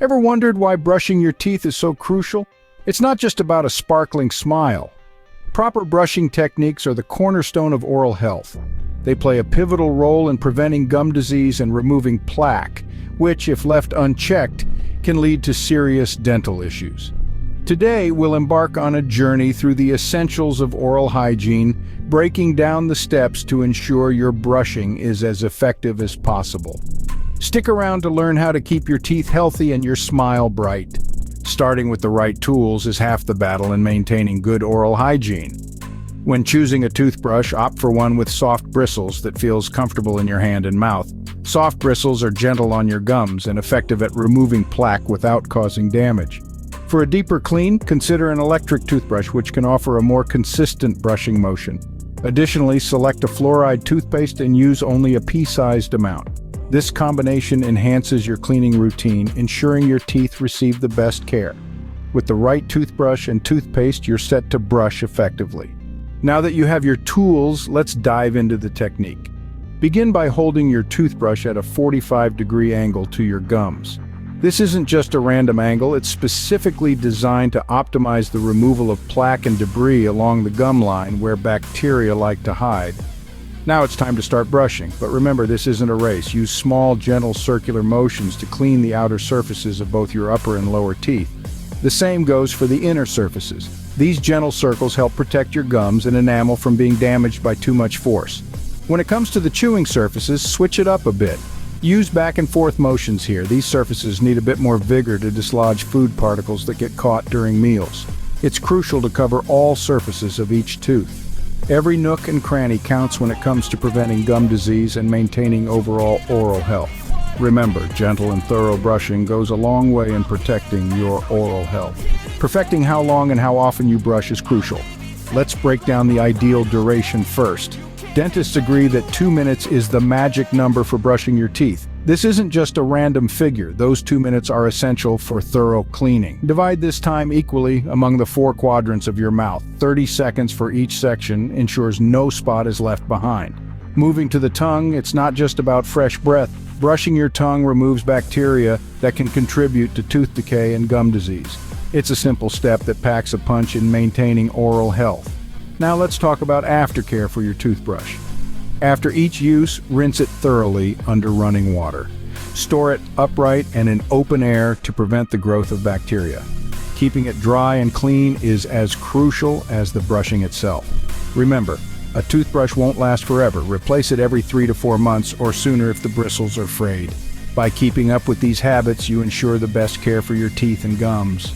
Ever wondered why brushing your teeth is so crucial? It's not just about a sparkling smile. Proper brushing techniques are the cornerstone of oral health. They play a pivotal role in preventing gum disease and removing plaque, which, if left unchecked, can lead to serious dental issues. Today, we'll embark on a journey through the essentials of oral hygiene, breaking down the steps to ensure your brushing is as effective as possible. Stick around to learn how to keep your teeth healthy and your smile bright. Starting with the right tools is half the battle in maintaining good oral hygiene. When choosing a toothbrush, opt for one with soft bristles that feels comfortable in your hand and mouth. Soft bristles are gentle on your gums and effective at removing plaque without causing damage. For a deeper clean, consider an electric toothbrush, which can offer a more consistent brushing motion. Additionally, select a fluoride toothpaste and use only a pea-sized amount. This combination enhances your cleaning routine, ensuring your teeth receive the best care. With the right toothbrush and toothpaste, you're set to brush effectively. Now that you have your tools, let's dive into the technique. Begin by holding your toothbrush at a 45-degree angle to your gums. This isn't just a random angle, it's specifically designed to optimize the removal of plaque and debris along the gum line where bacteria like to hide. Now it's time to start brushing, but remember, this isn't a race. Use small, gentle circular motions to clean the outer surfaces of both your upper and lower teeth. The same goes for the inner surfaces. These gentle circles help protect your gums and enamel from being damaged by too much force. When it comes to the chewing surfaces, switch it up a bit. Use back and forth motions here. These surfaces need a bit more vigor to dislodge food particles that get caught during meals. It's crucial to cover all surfaces of each tooth. Every nook and cranny counts when it comes to preventing gum disease and maintaining overall oral health. Remember, gentle and thorough brushing goes a long way in protecting your oral health. Perfecting how long and how often you brush is crucial. Let's break down the ideal duration first. Dentists agree that 2 minutes is the magic number for brushing your teeth. This isn't just a random figure. Those 2 minutes are essential for thorough cleaning. Divide this time equally among the 4 quadrants of your mouth. 30 seconds for each section ensures no spot is left behind. Moving to the tongue, it's not just about fresh breath. Brushing your tongue removes bacteria that can contribute to tooth decay and gum disease. It's a simple step that packs a punch in maintaining oral health. Now let's talk about aftercare for your toothbrush. After each use, rinse it thoroughly under running water. Store it upright and in open air to prevent the growth of bacteria. Keeping it dry and clean is as crucial as the brushing itself. Remember, a toothbrush won't last forever. Replace it every 3 to 4 months or sooner if the bristles are frayed. By keeping up with these habits, you ensure the best care for your teeth and gums.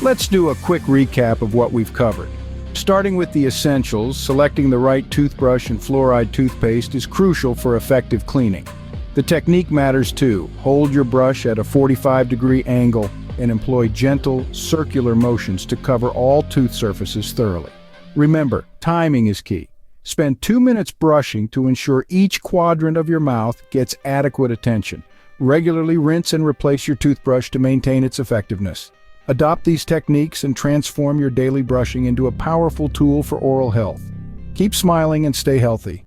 Let's do a quick recap of what we've covered. Starting with the essentials, selecting the right toothbrush and fluoride toothpaste is crucial for effective cleaning. The technique matters too. Hold your brush at a 45-degree angle and employ gentle, circular motions to cover all tooth surfaces thoroughly. Remember, timing is key. Spend 2 minutes brushing to ensure each quadrant of your mouth gets adequate attention. Regularly rinse and replace your toothbrush to maintain its effectiveness. Adopt these techniques and transform your daily brushing into a powerful tool for oral health. Keep smiling and stay healthy.